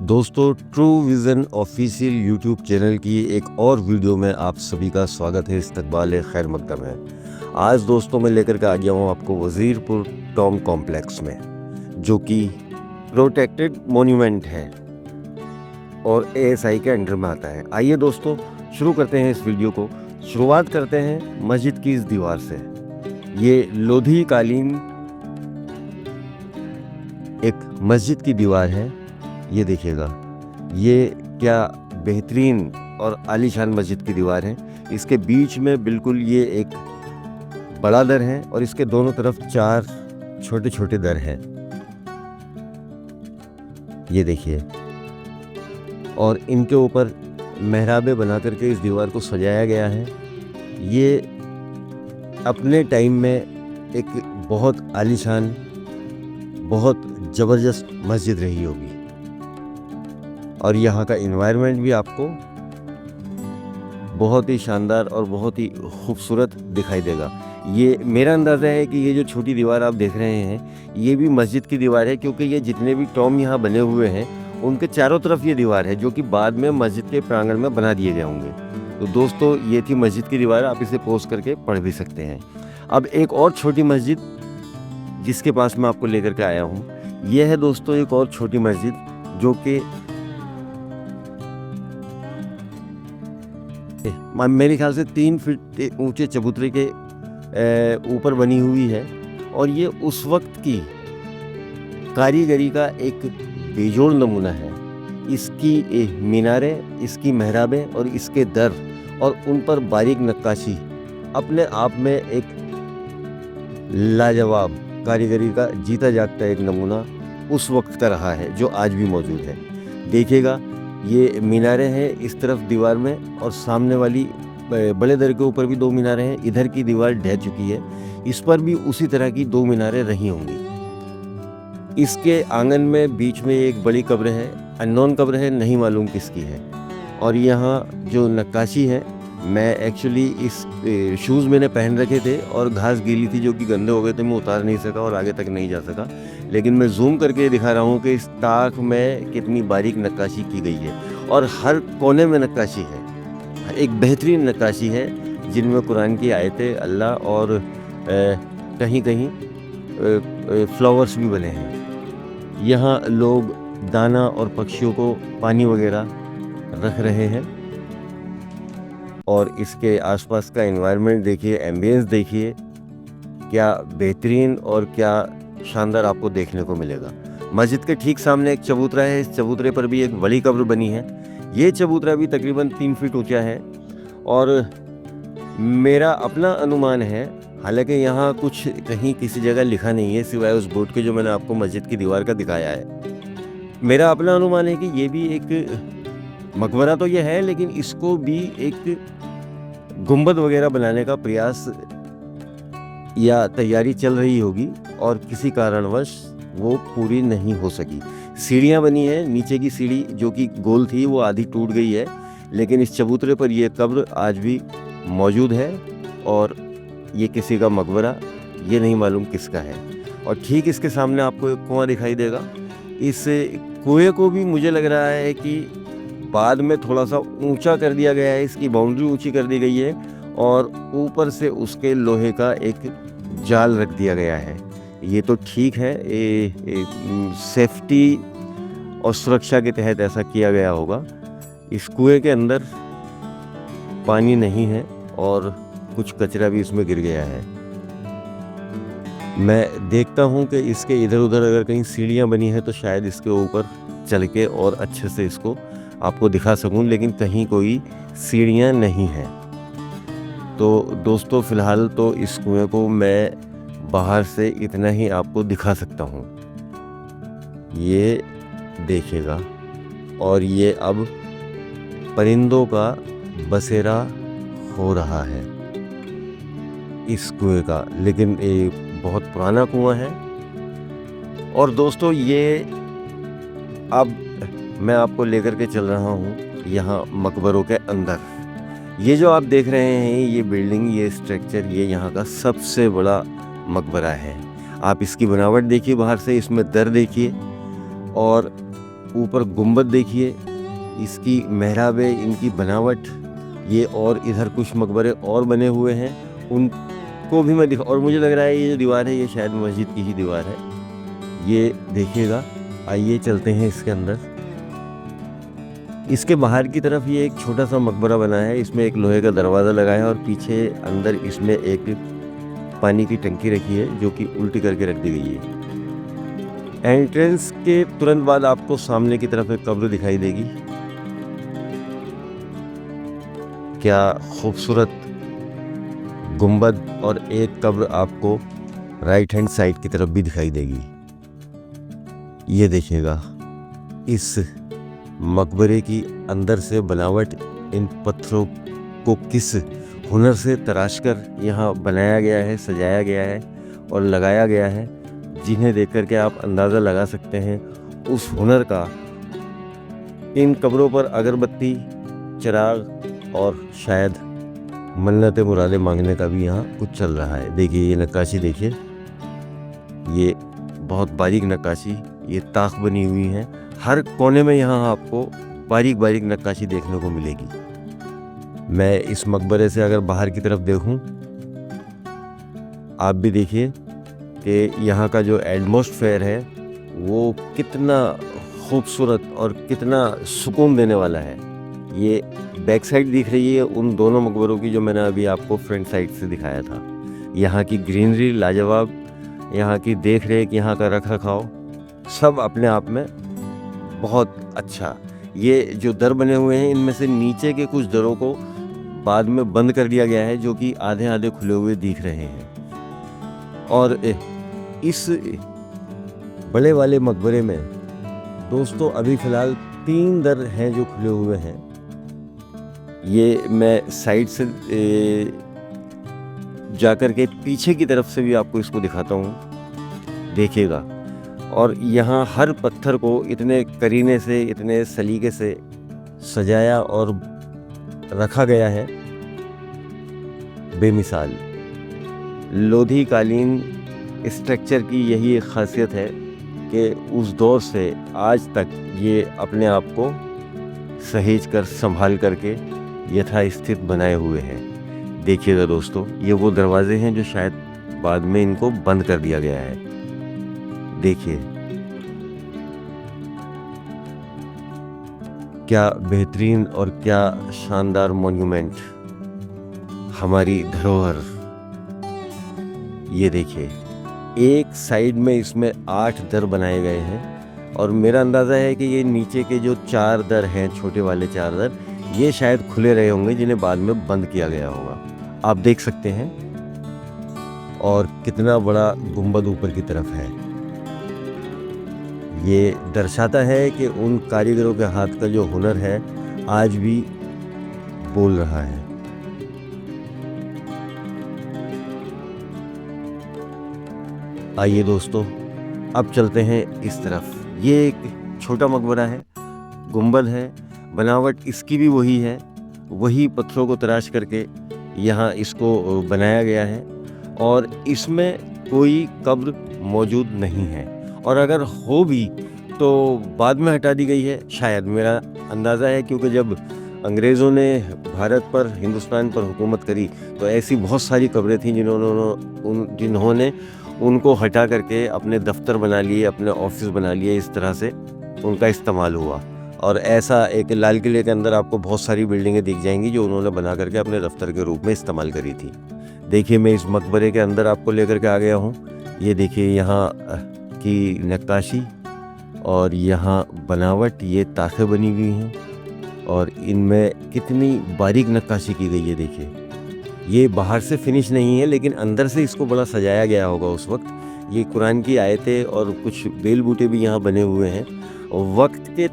दोस्तों, true vision official YouTube channel की एक और वीडियो में आप सभी का स्वागत है। इस्तकबाल खैर मकदम है। आज दोस्तों मैं लेकर के आ गया हूँ आपको वज़ीरपुर टॉम कॉम्प्लेक्स में, जो कि प्रोटेक्टेड मोन्यूमेंट है और एएसआई के अंडर में आता है। आइए दोस्तों शुरू करते हैं इस वीडियो को। शुरुआत करते हैं मस्जिद की इस दीवार से। ये लोधी कालीन एक मस्जिद की दीवार है। ये देखिएगा, ये क्या बेहतरीन और आलीशान मस्जिद की दीवार है। इसके बीच में बिल्कुल ये एक बड़ा दर है और इसके दोनों तरफ 4 छोटे छोटे दर हैं। ये देखिए, और इनके ऊपर मेहराबें बना करके इस दीवार को सजाया गया है। ये अपने टाइम में एक बहुत आलीशान, बहुत ज़बरदस्त मस्जिद रही होगी और यहाँ का एनवायरनमेंट भी आपको बहुत ही शानदार और बहुत ही खूबसूरत दिखाई देगा। ये मेरा अंदाज़ा है कि ये जो छोटी दीवार आप देख रहे हैं ये भी मस्जिद की दीवार है, क्योंकि ये जितने भी टॉम यहाँ बने हुए हैं उनके चारों तरफ ये दीवार है, जो कि बाद में मस्जिद के प्रांगण में बना दिए गए होंगे। तो दोस्तों ये थी मस्जिद की दीवार, आप इसे पोस्ट करके पढ़ भी सकते हैं। अब एक और छोटी मस्जिद जिसके पास मैं आपको लेकर के आया हूँ, ये है दोस्तों एक और छोटी मस्जिद जो कि मेरे ख्याल से 3 फीट ऊंचे चबूतरे के ऊपर बनी हुई है। और ये उस वक्त की कारीगरी का एक बेजोड़ नमूना है। इसकी मीनारें, इसकी मेहराबें और इसके दर और उन पर बारीक नक्काशी अपने आप में एक लाजवाब कारीगरी का जीता जागता एक नमूना उस वक्त का रहा है, जो आज भी मौजूद है। देखिएगा, ये मीनारें हैं इस तरफ दीवार में और सामने वाली बड़े दर के ऊपर भी 2 मीनारें हैं। इधर की दीवार ढह चुकी है, इस पर भी उसी तरह की 2 मीनारें रही होंगी। इसके आंगन में बीच में एक बड़ी कब्र है, अननोन कब्र है, नहीं मालूम किसकी है। और यहाँ जो नक्काशी है, मैं एक्चुअली इस शूज़ मैंने पहन रखे थे और घास गीली थी जो कि गंदे हो गए थे, मैं उतार नहीं सका और आगे तक नहीं जा सका। लेकिन मैं जूम करके दिखा रहा हूँ कि इस ताक में कितनी बारीक नक्काशी की गई है और हर कोने में नक्काशी है। एक बेहतरीन नक्काशी है जिनमें कुरान की आयतें, अल्लाह और कहीं कहीं फ्लावर्स भी बने हैं। यहाँ लोग दाना और पक्षियों को पानी वगैरह रख रहे हैं। और इसके आसपास का एनवायरनमेंट देखिए, एम्बियंस देखिए, क्या बेहतरीन और क्या शानदार आपको देखने को मिलेगा। मस्जिद के ठीक सामने एक चबूतरा है, इस चबूतरे पर भी एक बड़ी कब्र बनी है। ये चबूतरा भी तकरीबन 3 फीट ऊंचा है और मेरा अपना अनुमान है, हालांकि यहाँ कुछ कहीं किसी जगह लिखा नहीं है सिवाय उस बोर्ड के जो मैंने आपको मस्जिद की दीवार का दिखाया है। मेरा अपना अनुमान है कि ये भी एक मकबरा तो ये है, लेकिन इसको भी एक गुंबद वगैरह बनाने का प्रयास या तैयारी चल रही होगी और किसी कारणवश वो पूरी नहीं हो सकी। सीढ़ियाँ बनी हैं, नीचे की सीढ़ी जो कि गोल थी वो आधी टूट गई है, लेकिन इस चबूतरे पर ये कब्र आज भी मौजूद है और ये किसी का मकबरा, ये नहीं मालूम किसका है। और ठीक इसके सामने आपको एक कुआं दिखाई देगा। इस कुएं को भी मुझे लग रहा है कि बाद में थोड़ा सा ऊंचा कर दिया गया है, इसकी बाउंड्री ऊंची कर दी गई है और ऊपर से उसके लोहे का एक जाल रख दिया गया है। ये तो ठीक है, सेफ्टी और सुरक्षा के तहत ऐसा किया गया होगा। इस कुएं के अंदर पानी नहीं है और कुछ कचरा भी इसमें गिर गया है। मैं देखता हूँ कि इसके इधर उधर अगर कहीं सीढ़ियाँ बनी हैं तो शायद इसके ऊपर चल के और अच्छे से इसको आपको दिखा सकूं, लेकिन कहीं कोई सीढ़ियाँ नहीं हैं। तो दोस्तों फ़िलहाल तो इस कुएं को मैं बाहर से इतना ही आपको दिखा सकता हूँ। ये देखिएगा, और ये अब परिंदों का बसेरा हो रहा है इस कुएं का, लेकिन ये बहुत पुराना कुआं है। और दोस्तों ये अब मैं आपको लेकर के चल रहा हूँ यहाँ मकबरों के अंदर। ये जो आप देख रहे हैं, ये बिल्डिंग, ये स्ट्रक्चर, ये यहाँ का सबसे बड़ा मकबरा है। आप इसकी बनावट देखिए बाहर से, इसमें दर देखिए और ऊपर गुंबद देखिए, इसकी मेहराबें, इनकी बनावट, ये और इधर कुछ मकबरे और बने हुए हैं, उनको भी मैं दिखा। और मुझे लग रहा है ये जो दीवार है ये शायद मस्जिद की ही दीवार है, ये देखिएगा। आइए चलते हैं इसके अंदर। इसके बाहर की तरफ ये एक छोटा सा मकबरा बना है, इसमें एक लोहे का दरवाज़ा लगा है और पीछे अंदर इसमें एक पानी की टंकी रखी है जो कि उल्टी करके रख दी गई है। एंट्रेंस के तुरंत बाद आपको सामने की तरफ एक कब्र दिखाई देगी। क्या खूबसूरत गुंबद, और एक कब्र आपको राइट हैंड साइड की तरफ भी दिखाई देगी। ये देखिएगा इस मकबरे की अंदर से बनावट, इन पत्थरों को किस हुनर से तराश कर यहाँ बनाया गया है, सजाया गया है और लगाया गया है, जिन्हें देख कर के आप अंदाज़ा लगा सकते हैं उस हुनर का। इन कब्रों पर अगरबत्ती, चिराग और शायद मन्नत मुरादें मांगने का भी यहाँ कुछ चल रहा है। देखिए ये नक्काशी देखिए, ये बहुत बारीक नक्काशी, ये ताक बनी हुई है। हर कोने में यहाँ आपको बारीक बारीक नक्काशी देखने को मिलेगी। मैं इस मकबरे से अगर बाहर की तरफ देखूं, आप भी देखिए कि यहाँ का जो एटमॉस्फेयर है वो कितना खूबसूरत और कितना सुकून देने वाला है। ये बैक साइड दिख रही है उन दोनों मकबरों की जो मैंने अभी आपको फ्रंट साइड से दिखाया था। यहाँ की ग्रीनरी लाजवाब, यहाँ की देख रेख, यहाँ का रख रखाव, सब अपने आप में बहुत अच्छा। ये जो दर बने हुए हैं इनमें से नीचे के कुछ दरों को बाद में बंद कर दिया गया है जो कि आधे आधे खुले हुए दिख रहे हैं। और इस बड़े वाले मकबरे में दोस्तों अभी फ़िलहाल 3 दर हैं जो खुले हुए हैं। ये मैं साइड से जाकर के पीछे की तरफ से भी आपको इसको दिखाता हूँ, देखिएगा। और यहाँ हर पत्थर को इतने करीने से, इतने सलीके से सजाया और रखा गया है, बेमिसाल। लोधी कालीन स्ट्रक्चर की यही एक ख़ासियत है कि उस दौर से आज तक ये अपने आप को सहेज कर, संभाल करके यथास्थित बनाए हुए हैं। देखिएगा दोस्तों, ये वो दरवाजे हैं जो शायद बाद में इनको बंद कर दिया गया है। देखिए क्या बेहतरीन और क्या शानदार मॉन्यूमेंट, हमारी धरोहर। ये देखिए एक साइड में इसमें 8 दर बनाए गए हैं और मेरा अंदाज़ा है कि ये नीचे के जो 4 दर हैं, छोटे वाले 4 दर, ये शायद खुले रहे होंगे जिन्हें बाद में बंद किया गया होगा। आप देख सकते हैं। और कितना बड़ा गुंबद ऊपर की तरफ है। ये दर्शाता है कि उन कारीगरों के हाथ का जो हुनर है आज भी बोल रहा है। आइए दोस्तों, अब चलते हैं इस तरफ। ये एक छोटा मकबरा है, गुंबद है, बनावट इसकी भी वही है, वही पत्थरों को तराश करके यहाँ इसको बनाया गया है और इसमें कोई कब्र मौजूद नहीं है, और अगर हो भी तो बाद में हटा दी गई है शायद, मेरा अंदाज़ा है। क्योंकि जब अंग्रेज़ों ने भारत पर, हिंदुस्तान पर हुकूमत करी तो ऐसी बहुत सारी कब्रें थीं जिन्होंने उनको हटा करके अपने दफ्तर बना लिए, अपने ऑफिस बना लिए, इस तरह से उनका इस्तेमाल हुआ। और ऐसा एक लाल किले के अंदर आपको बहुत सारी बिल्डिंगें दिख जाएंगी जो उन्होंने बना करके अपने दफ्तर के रूप में इस्तेमाल करी थी। देखिए मैं इस मकबरे के अंदर आपको लेकर के आ गया हूँ। ये देखिए यहाँ की नक्काशी और यहाँ बनावट, ये ताखें बनी हुई हैं और इनमें कितनी बारीक नक्काशी की गई है। देखिए ये बाहर से फिनिश नहीं है लेकिन अंदर से इसको बड़ा सजाया गया होगा उस वक्त। ये कुरान की आयतें और कुछ बेल बूटे भी यहाँ बने हुए हैं। वक्त के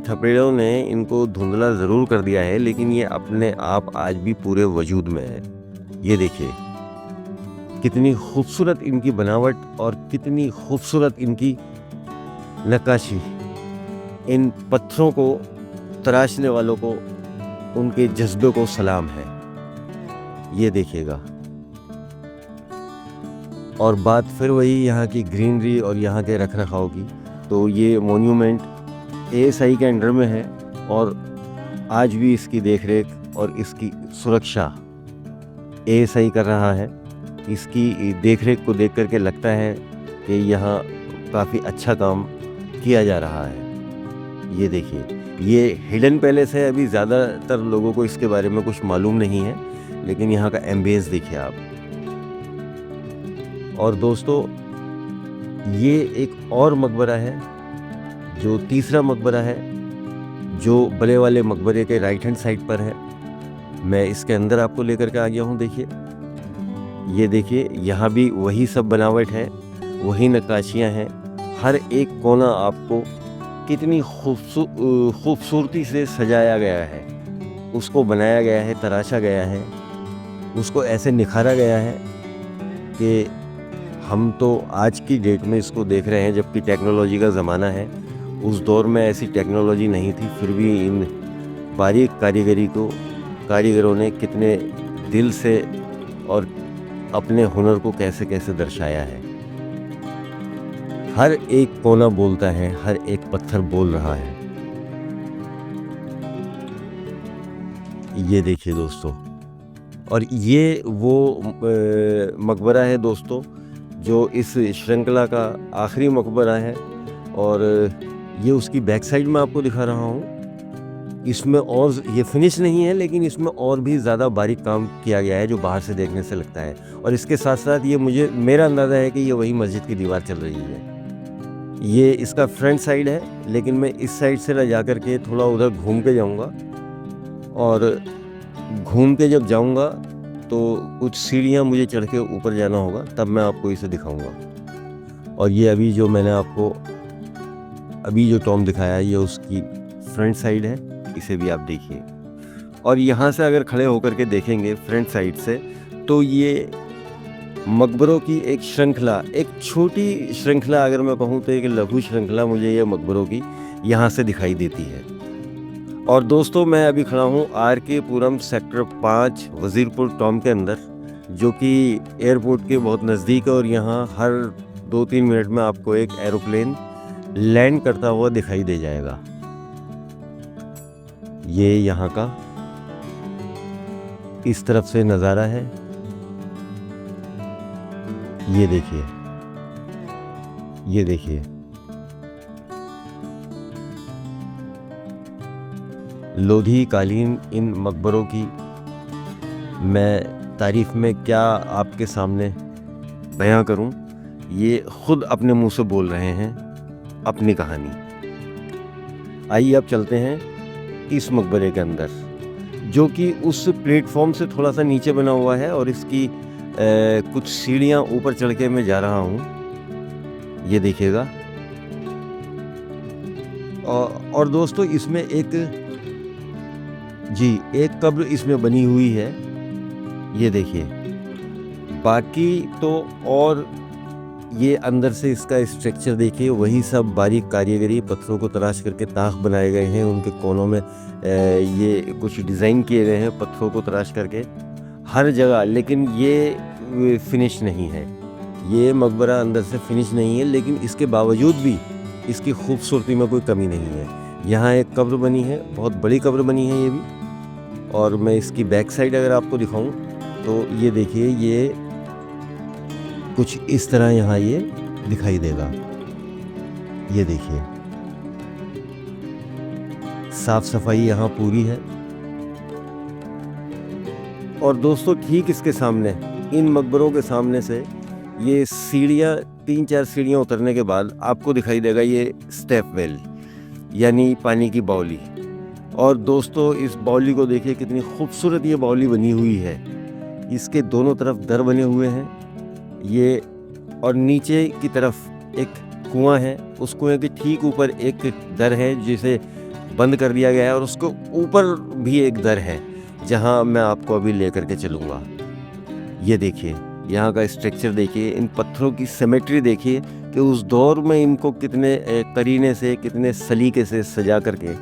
थपेड़ों ने इनको धुंधला ज़रूर कर दिया है, लेकिन ये अपने आप आज भी पूरे वजूद में है। ये देखिए कितनी खूबसूरत इनकी बनावट और कितनी खूबसूरत इनकी नक्काशी। इन पत्थरों को तराशने वालों को, उनके जज्बे को सलाम है। ये देखिएगा। और बात फिर वही यहाँ की ग्रीनरी और यहाँ के रख रखाव की। तो ये मोन्यूमेंट ASI के अंडर में है और आज भी इसकी देखरेख और इसकी सुरक्षा ASI कर रहा है। इसकी देखरेख को देख करके लगता है कि यहाँ काफ़ी अच्छा काम किया जा रहा है। ये देखिए, ये हिडन पैलेस है, अभी ज़्यादातर लोगों को इसके बारे में कुछ मालूम नहीं है, लेकिन यहाँ का एम्बियंस देखिए आप। और दोस्तों, ये एक और मकबरा है, जो तीसरा मकबरा है, जो बड़े वाले मकबरे के राइट हैंड साइड पर है। मैं इसके अंदर आपको लेकर के आ गया हूँ। देखिए, ये देखिए, यहाँ भी वही सब बनावट है, वही नक्काशियाँ हैं। हर एक कोना आपको कितनी खूबसूरती से सजाया गया है, उसको बनाया गया है, तराशा गया है, उसको ऐसे निखारा गया है कि हम तो आज की डेट में इसको देख रहे हैं, जबकि टेक्नोलॉजी का ज़माना है। उस दौर में ऐसी टेक्नोलॉजी नहीं थी, फिर भी इन बारीक कारीगरी को कारीगरों ने कितने दिल से और अपने हुनर को कैसे कैसे दर्शाया है। हर एक कोना बोलता है, हर एक पत्थर बोल रहा है। ये देखिए दोस्तों, और ये वो मकबरा है दोस्तों, जो इस श्रृंखला का आखिरी मकबरा है। और ये उसकी बैक साइड में आपको दिखा रहा हूँ। इसमें और ये फिनिश नहीं है, लेकिन इसमें और भी ज़्यादा बारीक काम किया गया है, जो बाहर से देखने से लगता है। और इसके साथ साथ ये मेरा अंदाज़ा है कि ये वही मस्जिद की दीवार चल रही है। ये इसका फ्रंट साइड है, लेकिन मैं इस साइड से ना जा कर के थोड़ा उधर घूम के जाऊंगा, और घूम के जब जाऊंगा तो कुछ सीढ़ियां मुझे चढ़ के ऊपर जाना होगा, तब मैं आपको इसे दिखाऊंगा। और ये अभी जो मैंने आपको अभी जो टॉम दिखाया है, ये उसकी फ्रंट साइड है, इसे भी आप देखिए। और यहाँ से अगर खड़े होकर के देखेंगे फ्रंट साइड से, तो ये मकबरों की एक श्रृंखला, एक छोटी श्रृंखला, अगर मैं कहूँ तो एक लघु श्रृंखला मुझे ये मकबरों की यहाँ से दिखाई देती है। और दोस्तों, मैं अभी खड़ा हूँ RK पुरम सेक्टर 5 वज़ीरपुर टॉम के अंदर, जो कि एयरपोर्ट के बहुत नज़दीक है। और यहाँ हर 2-3 मिनट में आपको एक एरोप्लेन लैंड करता हुआ दिखाई दे जाएगा। ये यहाँ का इस तरफ से नज़ारा है। ये देखिए, ये देखिए, लोधी कालीन इन मकबरों की मैं तारीफ़ में क्या आपके सामने बयां करूं। ये खुद अपने मुंह से बोल रहे हैं अपनी कहानी। आइए अब चलते हैं इस मकबरे के अंदर, जो कि उस प्लेटफॉर्म से थोड़ा सा नीचे बना हुआ है, और इसकी कुछ सीढ़ियाँ ऊपर चढ़ के मैं जा रहा हूँ। ये देखिएगा। और दोस्तों, इसमें एक कब्र इसमें बनी हुई है, ये देखिए। बाकी तो और ये अंदर से इसका स्ट्रक्चर देखिए, वही सब बारीक कारीगरी, पत्थरों को तराश करके ताख बनाए गए हैं। उनके कोनों में ये कुछ डिज़ाइन किए गए हैं पत्थरों को तराश करके हर जगह। लेकिन ये फिनिश नहीं है, ये मकबरा अंदर से फिनिश नहीं है, लेकिन इसके बावजूद भी इसकी खूबसूरती में कोई कमी नहीं है। यहाँ एक कब्र बनी है, बहुत बड़ी कब्र बनी है ये भी। और मैं इसकी बैक साइड अगर आपको दिखाऊं तो ये देखिए, ये कुछ इस तरह यहाँ ये दिखाई देगा। ये देखिए, साफ सफाई यहाँ पूरी है। और दोस्तों, ठीक इसके सामने, इन मकबरों के सामने से ये सीढ़ियाँ, 3-4 सीढ़ियाँ उतरने के बाद आपको दिखाई देगा ये स्टेप वेल, यानी पानी की बावली। और दोस्तों, इस बावली को देखिए, कितनी खूबसूरत ये बावली बनी हुई है। इसके दोनों तरफ दर बने हुए हैं ये, और नीचे की तरफ एक कुआं है। उस कुएं के ठीक ऊपर एक दर है जिसे बंद कर दिया गया है, और उसके ऊपर भी एक दर है जहां मैं आपको अभी लेकर के चलूँगा। ये देखिए, यहाँ का स्ट्रक्चर देखिए, इन पत्थरों की सिमेट्री देखिए कि उस दौर में इनको कितने करीने से, कितने सलीके से सजा करके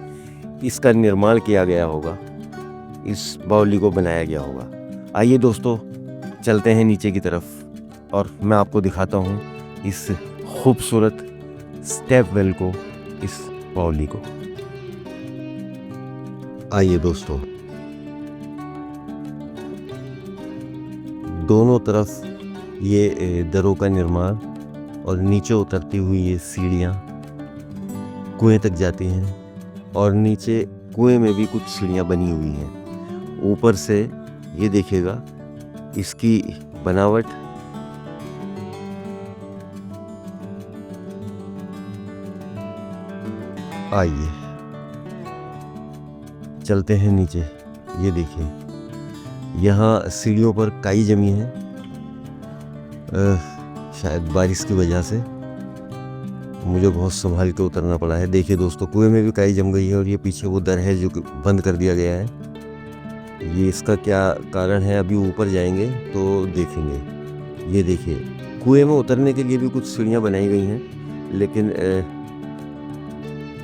इसका निर्माण किया गया होगा, इस बावली को बनाया गया होगा। आइए दोस्तों, चलते हैं नीचे की तरफ और मैं आपको दिखाता हूँ इस खूबसूरत स्टेप वेल को, इस बावली को। आइए दोस्तों, दोनों तरफ ये दरों का निर्माण और नीचे उतरती हुई ये सीढ़ियाँ कुएं तक जाती हैं, और नीचे कुएं में भी कुछ सीढ़ियाँ बनी हुई हैं। ऊपर से ये देखिएगा इसकी बनावट। आइए चलते हैं नीचे। ये देखिए यहाँ सीढ़ियों पर काई जमी है, शायद बारिश की वजह से मुझे बहुत संभाल के उतरना पड़ा है। देखिए दोस्तों, कुएं में भी काई जम गई है, और ये पीछे वो दर है जो बंद कर दिया गया है। ये इसका क्या कारण है, अभी ऊपर जाएंगे तो देखेंगे। ये देखिए कुएं में उतरने के लिए भी कुछ सीढ़ियाँ बनाई गई हैं, लेकिन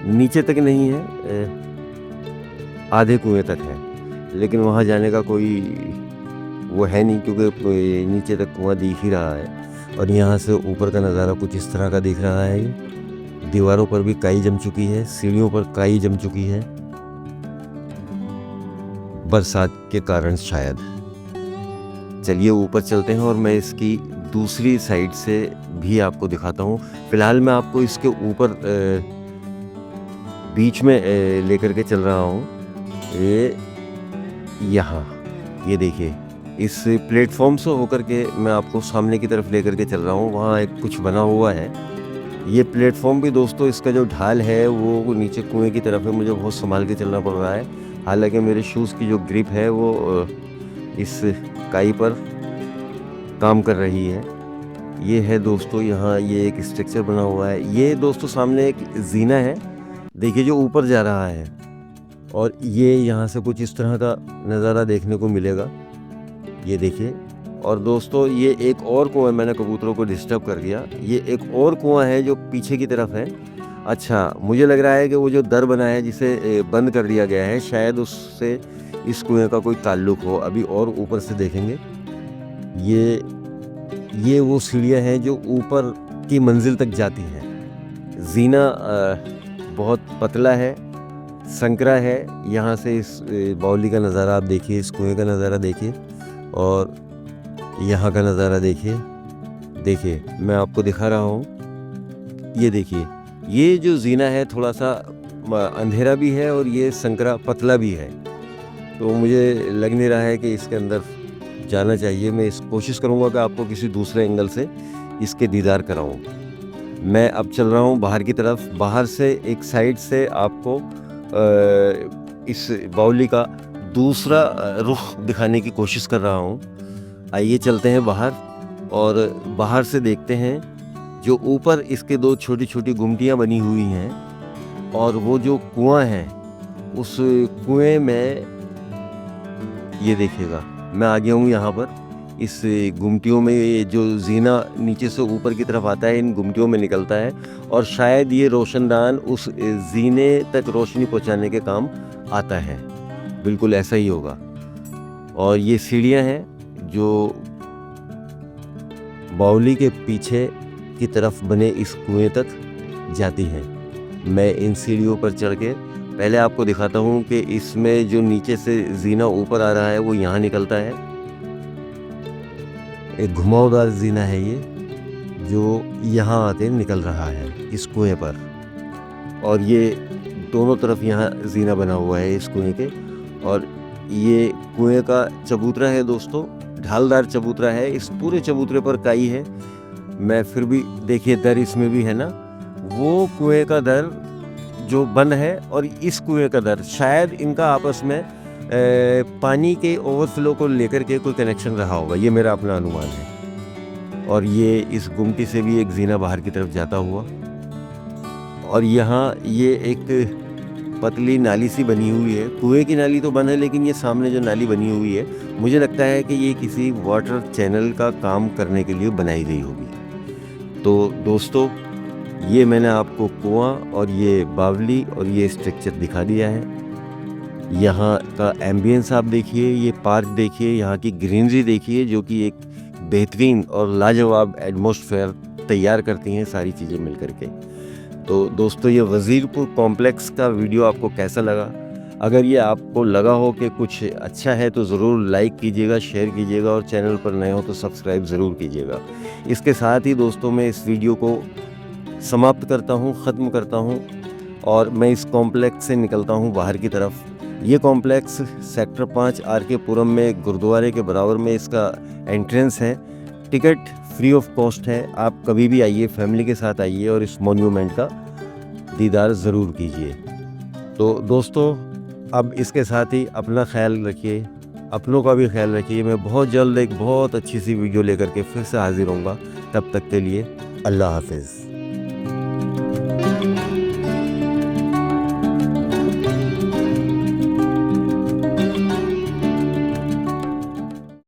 नीचे तक नहीं है, आधे कुएं तक है, लेकिन वहाँ जाने का कोई वो है नहीं, क्योंकि नीचे तक कुआं दिख ही रहा है। और यहाँ से ऊपर का नज़ारा कुछ इस तरह का दिख रहा है। दीवारों पर भी काई जम चुकी है, सीढ़ियों पर काई जम चुकी है, बरसात के कारण शायद। चलिए ऊपर चलते हैं और मैं इसकी दूसरी साइड से भी आपको दिखाता हूँ। फिलहाल मैं आपको इसके ऊपर बीच में लेकर के चल रहा हूँ। ये यहाँ ये देखिए, इस प्लेटफॉर्म से होकर के मैं आपको सामने की तरफ लेकर के चल रहा हूँ। वहाँ एक कुछ बना हुआ है। ये प्लेटफॉर्म भी दोस्तों, इसका जो ढाल है वो नीचे कुएं की तरफ है। मुझे बहुत संभाल के चलना पड़ रहा है, हालांकि मेरे शूज़ की जो ग्रिप है वो इस काई पर काम कर रही है। ये है दोस्तों, यहाँ ये एक स्ट्रक्चर बना हुआ है। ये दोस्तों सामने एक जीना है, देखिए जो ऊपर जा रहा है, और ये यहाँ से कुछ इस तरह का नज़ारा देखने को मिलेगा। ये देखिए। और दोस्तों ये एक और कुआं, मैंने कबूतरों को डिस्टर्ब कर दिया। ये एक और कुआं है जो पीछे की तरफ है। अच्छा, मुझे लग रहा है कि वो जो दर बना है जिसे बंद कर दिया गया है, शायद उससे इस कुएं का कोई ताल्लुक हो। अभी और ऊपर से देखेंगे। ये वो सीढ़ियाँ हैं जो ऊपर की मंजिल तक जाती हैं। जीना बहुत पतला है, संकरा है। यहाँ से इस बावली का नज़ारा आप देखिए, इस कुएं का नज़ारा देखिए, और यहाँ का नज़ारा देखिए। देखिए मैं आपको दिखा रहा हूँ। ये देखिए, ये जो जीना है थोड़ा सा अंधेरा भी है और ये संकरा पतला भी है, तो मुझे लग नहीं रहा है कि इसके अंदर जाना चाहिए। मैं इस कोशिश करूँगा कि आपको किसी दूसरे एंगल से इसके दीदार कराऊँ। मैं अब चल रहा हूँ बाहर की तरफ। बाहर से एक साइड से आपको इस बावली का दूसरा रुख दिखाने की कोशिश कर रहा हूँ। आइए चलते हैं बाहर, और बाहर से देखते हैं जो ऊपर इसके दो छोटी छोटी गुमटियाँ बनी हुई हैं, और वो जो कुआं है उस कुएं में ये देखिएगा। मैं आ गया हूँ यहाँ पर। इस गुमटियों में जो जीना नीचे से ऊपर की तरफ आता है, इन गुमटियों में निकलता है, और शायद ये रोशनदान उस जीने तक रोशनी पहुँचाने के काम आता है। बिल्कुल ऐसा ही होगा। और ये सीढ़ियाँ हैं जो बावली के पीछे की तरफ बने इस कुएं तक जाती हैं। मैं इन सीढ़ियों पर चढ़ के पहले आपको दिखाता हूँ कि इसमें जो नीचे से जीना ऊपर आ रहा है वो यहाँ निकलता है। एक घुमावदार जीना है ये, जो यहाँ आते निकल रहा है इस कुएं पर। और ये दोनों तरफ यहाँ जीना बना हुआ है इस कुएं के। और ये कुएं का चबूतरा है दोस्तों, ढालदार चबूतरा है। इस पूरे चबूतरे पर काई है। मैं फिर भी देखिए, दर इसमें भी है ना, वो कुएं का दर जो बंद है और इस कुएं का दर, शायद इनका आपस में पानी के ओवरफ्लो को लेकर के कोई कनेक्शन रहा होगा। ये मेरा अपना अनुमान है। और ये इस गुमटी से भी एक जीना बाहर की तरफ जाता हुआ, और यहाँ ये एक पतली नाली सी बनी हुई है। कुएं की नाली तो बंद है, लेकिन ये सामने जो नाली बनी हुई है, मुझे लगता है कि ये किसी वाटर चैनल का काम करने के लिए बनाई गई होगी। तो दोस्तों, ये मैंने आपको कुआं और ये बावली और ये स्ट्रक्चर दिखा दिया है। यहाँ का एम्बियंस आप देखिए, ये पार्क देखिए, यहाँ की ग्रीनरी देखिए, जो कि एक बेहतरीन और लाजवाब एटमॉस्फेयर तैयार करती हैं सारी चीज़ें मिल करके। तो दोस्तों ये वज़ीरपुर कॉम्प्लेक्स का वीडियो आपको कैसा लगा? अगर ये आपको लगा हो कि कुछ अच्छा है तो ज़रूर लाइक कीजिएगा, शेयर कीजिएगा और चैनल पर नए हो तो सब्सक्राइब ज़रूर कीजिएगा। इसके साथ ही दोस्तों मैं इस वीडियो को समाप्त करता हूँ, ख़त्म करता हूँ और मैं इस कॉम्प्लेक्स से निकलता हूँ बाहर की तरफ। ये कॉम्प्लेक्स सेक्टर 5 आर.के. पुरम में गुरुद्वारे के बराबर में इसका एंट्रेंस है। टिकट फ्री ऑफ कॉस्ट है। आप कभी भी आइए, फैमिली के साथ आइए और इस मॉन्यूमेंट का दीदार ज़रूर कीजिए। तो दोस्तों अब इसके साथ ही अपना ख्याल रखिए, अपनों का भी ख्याल रखिए। मैं बहुत जल्द एक बहुत अच्छी सी वीडियो लेकर के फिर से हाज़िर होऊंगा। तब तक के लिए अल्लाह हाफ़िज़।